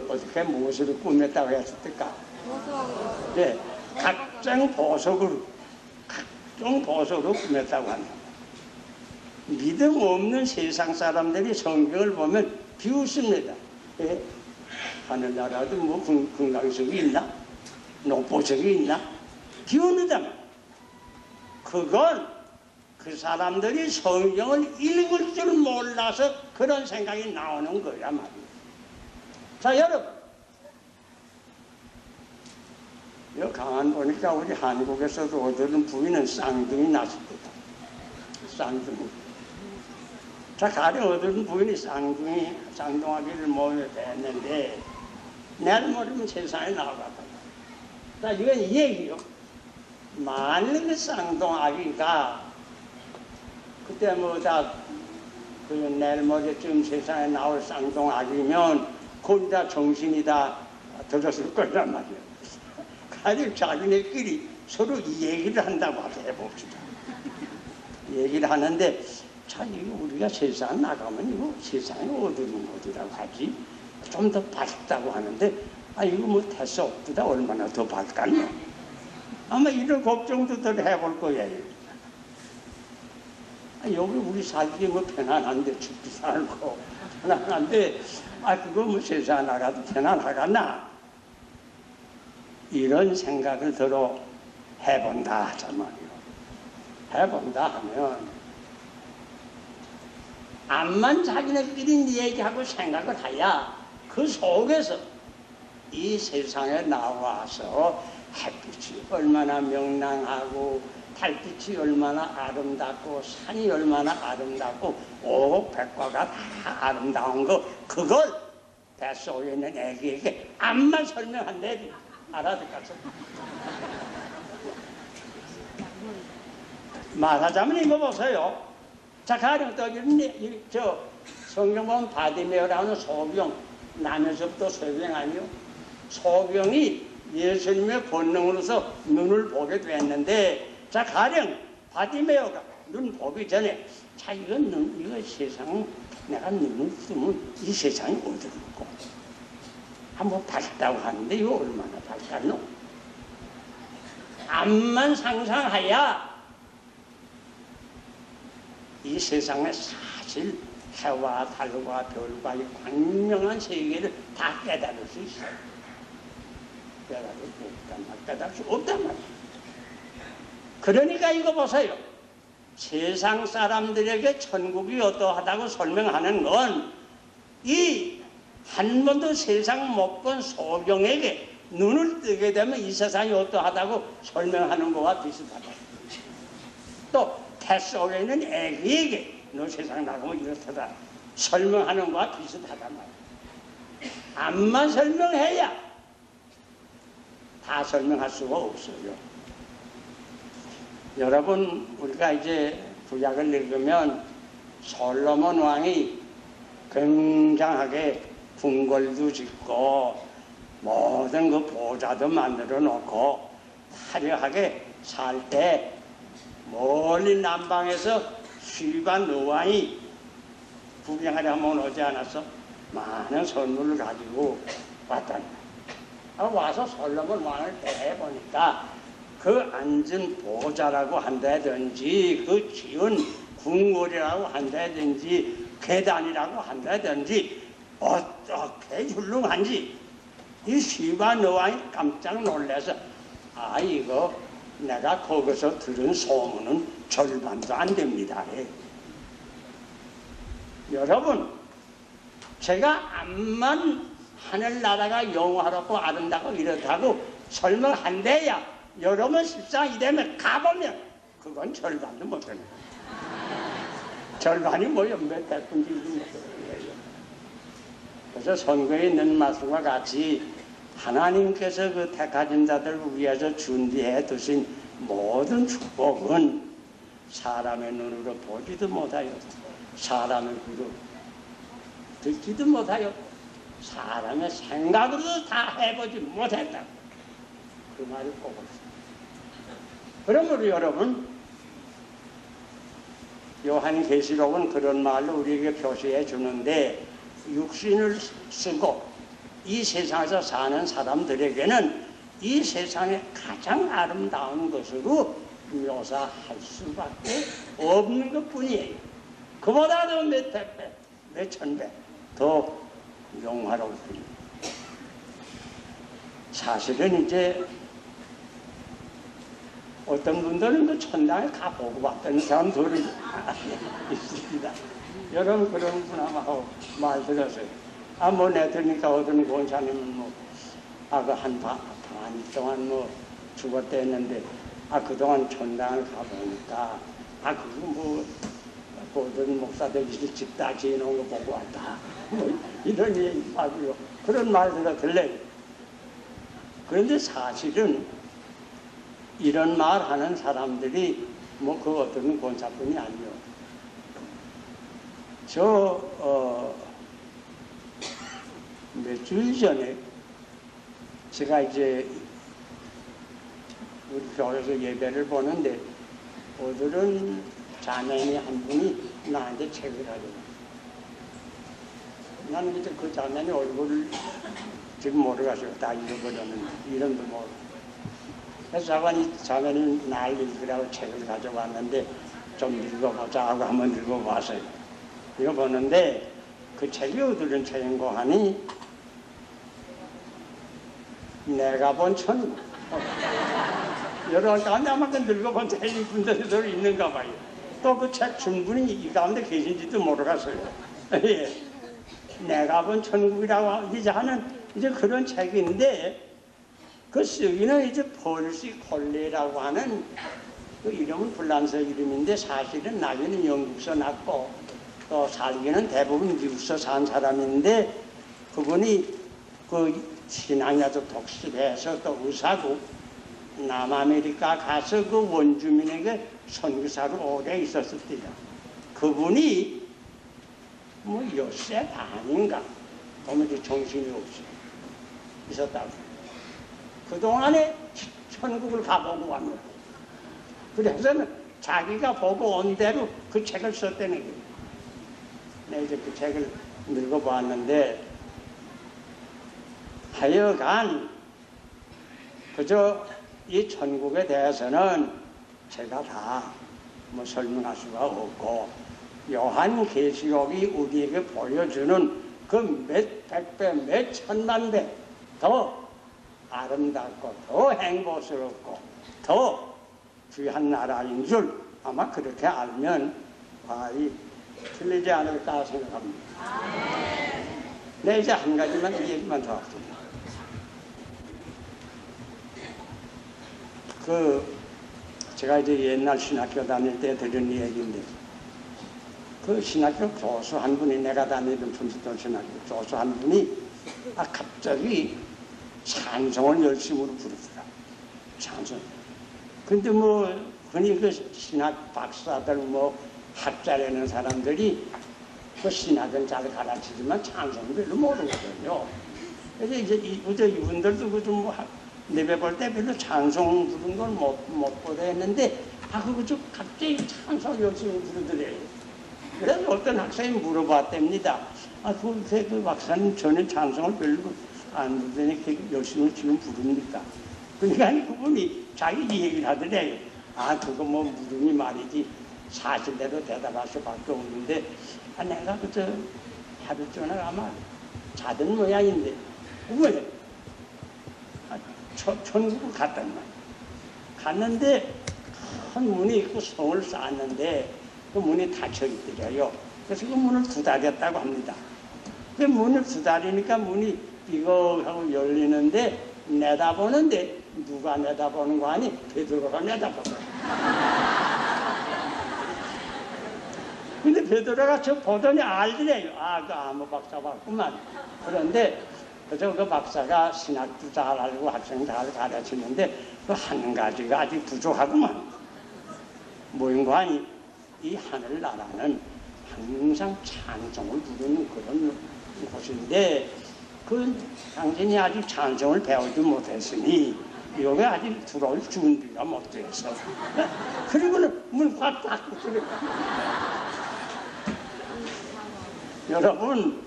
어떻게 무엇으로 꾸몄다고 했을까? 네, 각종 보석으로 꾸몄다고 합니다. 믿음 없는 세상 사람들이 성경을 보면 비웃습니다. 예? 하늘나라도 뭐 금강석이 있나? 녹보석이 있나? 비웃는다. 그건 그 사람들이 성경을 읽을 줄 몰라서 그런 생각이 나오는 거야 말이야. 자 여러분 여기 강한 보니까 우리 한국에서도 어떤 부인은 쌍둥이 낳습니다. 쌍둥이. 자 가령 어떤 부인이 쌍둥아기를 몸에 뺐는데 내일 모르면 세상에 나와봤다. 자 이건 이 얘기요. 만일 그 쌍둥아기가 그때 그 내일 모레쯤 세상에 나올 쌍둥아기면 거의 다 정신이 다 들었을 거란 말이에요. 가령 자기네끼리 서로 이 얘기를 한다고 해봅시다. 얘기를 하는데 자 이거 우리가 세상 나가면 이거 세상에 어디라고 하지? 좀 더 밝다고 하는데 이거 뭐 됐어 보다 얼마나 더 밝겠노? 아마 이런 걱정도 더 해볼 거예요. 여기 우리 살기 뭐 편안한데 춥도 살고 편안한데 그거 뭐 세상 나가도 편안하겠나? 이런 생각을 들어 해본다 하자 말이요. 해본다 하면 암만 자기네끼리 얘기하고 생각을 해야 그 속에서 이 세상에 나와서 햇빛이 얼마나 명랑하고 달빛이 얼마나 아름답고 산이 얼마나 아름답고 오백과가 다 아름다운 거 그걸 뱃속에 있는 애기에게 암만 설명한대 알아듣겠어. 말하자면 이거 보세요. 자 가령 또 성경 보면 바디메오라는 소병, 나면서부터 소병 아니요? 소병이 예수님의 본능으로서 눈을 보게 됐는데, 자, 가령 바디메오가 눈 보기 전에, 자, 이거 세상, 내가 눈을 뜨면 이 세상이 어디고 한번 밝다고 하는데 이거 얼마나 밝다노? 암만 상상하야 이 세상에 사실 해와 달과 별과 이 광명한 세계를 다 깨달을 수 있어요. 깨달을 수 없단 말이에요. 그러니까 이거 보세요. 세상 사람들에게 천국이 어떠하다고 설명하는 건 이 한 번도 세상 못 본 소경에게 눈을 뜨게 되면 이 세상이 어떠하다고 설명하는 것과 비슷하다. 또 뱃 속에 있는 애기에게 너 세상 나가면 이렇다 설명하는 것과 비슷하단 말이야. 암만 설명해야 다 설명할 수가 없어요. 여러분, 우리가 이제 구약을 읽으면 솔로몬 왕이 굉장하게 궁궐도 짓고 모든 그 보좌도 만들어 놓고 화려하게 살 때 멀리 남방에서 시반 왕이 구경하려 한번 오지 않았어? 많은 선물을 가지고 왔다. 와서 솔로몬 왕을 대해보니까 그 앉은 보좌라고 한다든지 그 지은 궁궐이라고 한다든지 계단이라고 한다든지 어떻게 훌륭한지 이 시반 왕이 깜짝 놀라서 아, 이거 내가 거기서 들은 소문은 절반도 안 됩니다. 여러분, 제가 암만 하늘나라가 영화롭고 아름답고 이렇다고 설명한대야 여러분 십상이 되면 가보면 그건 절반도 못하는 거예요. 절반이 뭐요? 몇 백분지 못하는 거예요. 그래서 선거에 있는 말씀과 같이 하나님께서 그 택하신 자들을 위해서 준비해 두신 모든 축복은 사람의 눈으로 보지도 못하여 사람의 귀로 듣지도 못하여 사람의 생각으로도 다 해보지 못했다. 그 말이 꼭 없어요. 그러므로 여러분, 요한계시록은 그런 말로 우리에게 표시해 주는데 육신을 쓰고 이 세상에서 사는 사람들에게는 이 세상의 가장 아름다운 것으로 묘사할 수밖에 없는 것뿐이에요. 그보다도 몇 배, 몇 천 배 더 영화로울 뿐이에요. 사실은 이제 어떤 분들은 그 천당에 가보고 왔다는 사람들이 있습니다. 여러분 그런 분 아마 말 들었어요. 아, 뭐 내들니까 어떤 권사님은 뭐, 아, 그 한 반 동안 뭐 죽었다 했는데, 아, 그동안 천당을 가보니까, 아, 그거 뭐, 모든 목사들이 집 다 지어놓은 거 보고 왔다. 뭐, 이런 얘기 하고요. 그런 말들을 들려요. 그런데 사실은 이런 말 하는 사람들이 뭐 그 어떤 권사뿐이 아니요. 몇 주일 전에 제가 이제 우리 교회에서 예배를 보는데 오늘은 자매니 한 분이 나한테 책을 가져와. 나는 이제 그 자매니 얼굴을 지금 모르겠어요. 다 잃어버렸는데 이름도 모르고. 그래서 자매니 날 읽으라고 책을 가져왔는데 좀 읽어보자 하고 한번 읽어봤어요. 읽어보는데 그 책이 어디른 책인고 하니 내가 본 천국. 여러 가지 아마 그 늙어본 책인 분들도 있는가 봐요. 또 그 책 충분히 이 가운데 계신지도 모르겠어요. 예. 내가 본 천국이라고 이제 하는 이제 그런 책인데 그 쓰기는 이제 폴시 콜레라고 하는 그 이름은 불란서 이름인데 사실은 나기는 영국서 났고 또 살기는 대부분 미국서 산 사람인데 그분이 그 신앙야도 독실해서 또 의사고 남아메리카 가서 그 원주민에게 선교사로 오래 있었을 때요. 그분이 뭐 엿새 반인가 도무지 정신이 없이 있었다고. 그동안에 천국을 가보고 왔노라. 그래서는 자기가 보고 온 대로 그 책을 썼다는 거예요. 내가 이제 그 책을 읽어보았는데 하여간 그저 이 천국에 대해서는 제가 다 뭐 설명할 수가 없고 요한계시록이 우리에게 보여주는 그 몇 백배, 몇 천만 배 더 아름답고 더 행복스럽고 더 귀한 나라인 줄 아마 그렇게 알면 과히 틀리지 않을까 생각합니다. 네, 이제 한 가지만 이 얘기만 더 합니다. 제가 이제 옛날 신학교 다닐 때 들은 얘기인데, 그 신학교 교수 한 분이, 내가 다니던 분수도 신학교 교수 한 분이 갑자기 찬송을 열심으로 부르더라. 찬송. 근데 뭐 흔히 그 신학 박사들 뭐 학자라는 사람들이 그 신학은 잘 가르치지만 찬송은 별로 모르거든요. 그래서 이제 이분들도 그좀 뭐 내배 볼 때 별로 찬송 부른 걸 못 보다 했는데, 그거 좀 갑자기 찬송 열심히 부르더래요. 그래서 어떤 학생이 물어봤답니다. 그 박사님 전에 찬송을 별로 안 부르더니 이렇게 열심히 지금 부릅니까? 그러니까 그분이 자기 얘기를 하더래요. 그거 뭐 물음이 말이지 사실대로 대답할 수밖에 없는데, 내가 그저 하루 전에 아마 자던 모양인데 왜? 천국을 갔단 말이야. 갔는데 큰 문이 있고 성을 쌓았는데 그 문이 닫혀 있더래요. 그래서 그 문을 두드렸다고 합니다. 그 문을 두드리니까 문이 이거 하고 열리는데 내다보는데 누가 내다보는 거 아니? 베드로가 내다보더라. 근데 베드로가 저 보더니 알더래요. 그 아무 박사 봤구만. 그런데 그래서 그 박사가 신학도 잘 알고 학생 잘 가르치는데 그 한 가지가 아직 부족하구만. 뭐인가 하니 이 하늘나라는 항상 찬송을 부르는 그런 곳인데 그 당신이 아직 찬송을 배우지 못했으니 여기 아직 들어올 준비가 못 됐어. 그리고는 문 확 닫고 그래. 여러분,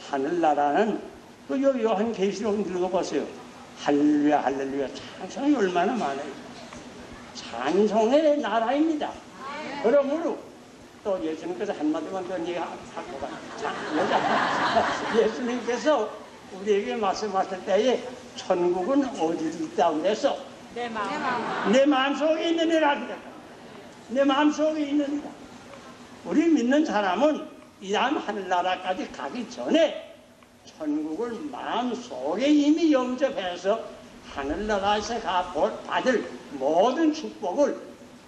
하늘나라는 그 요한계시록 읽어보세요. 할렐루야 할렐루야 찬송이 얼마나 많아요. 찬송의 나라입니다. 그러므로 또 예수님께서 한마디만 더 얘기하고 예수님께서 우리에게 말씀하실 때에 천국은 어디에 있다고 그래서 내 마음. 내 마음속에 있는 이라 그랬다. 내 마음속에 있는 이라. 우리 믿는 사람은 이 다음 하늘나라까지 가기 전에 천국을 마음속에 이미 영접해서 하늘나라에서 받을 모든 축복을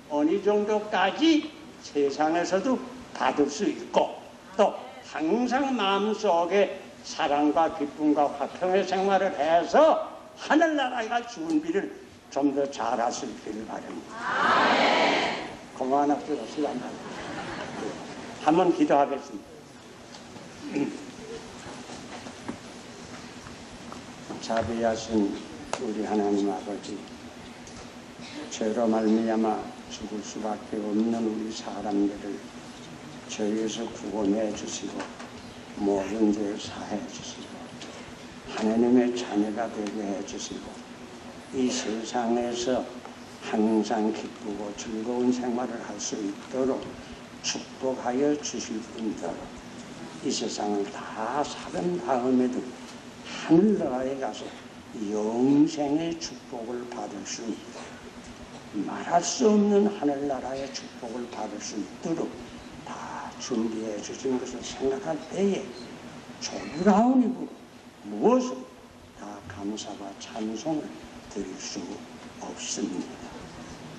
어느 정도까지 세상에서도 받을 수 있고 또 항상 마음속에 사랑과 기쁨과 화평의 생활을 해서 하늘나라에 갈 준비를 좀 더 잘할 수 있기를 바랍니다. 고마운 학교가 시간 한번 기도하겠습니다. 자비하신 우리 하나님 아버지, 죄로 말미암아 죽을 수밖에 없는 우리 사람들을 죄에서 구원해 주시고 모든 죄를 사해 주시고 하나님의 자녀가 되게 해 주시고 이 세상에서 항상 기쁘고 즐거운 생활을 할 수 있도록 축복하여 주실 분들, 이 세상을 다 살은 다음에도 하늘나라에 가서 영생의 축복을 받을 수 있도록, 말할 수 없는 하늘나라의 축복을 받을 수 있도록 다 준비해 주신 것을 생각할 때에 조불하오니고 무엇을 다 감사와 찬송을 드릴 수 없습니다.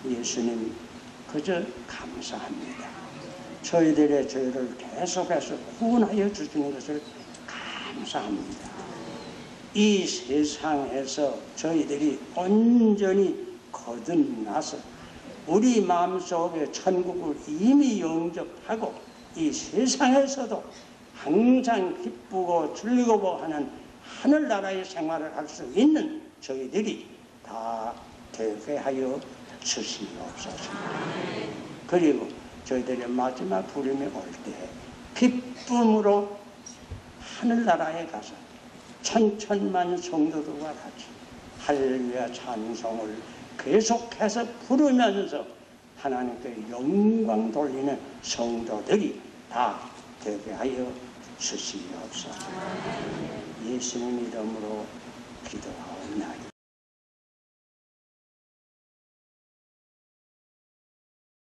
예수님, 그저 감사합니다. 저희들의 죄를 계속해서 구원하여 주시는 것을 감사합니다. 이 세상에서 저희들이 온전히 거듭나서 우리 마음속에 천국을 이미 영접하고 이 세상에서도 항상 기쁘고 즐거워하는 하늘나라의 생활을 할 수 있는 저희들이 다 되게 하여 주시옵소서. 그리고 저희들의 마지막 부름이 올 때 기쁨으로 하늘나라에 가서 천천만 성도들과 같이 할렐루야 찬송을 계속해서 부르면서 하나님께 영광 돌리는 성도들이 다 되게 하여 주시옵소서. 예수님 이름으로 기도하옵나이다.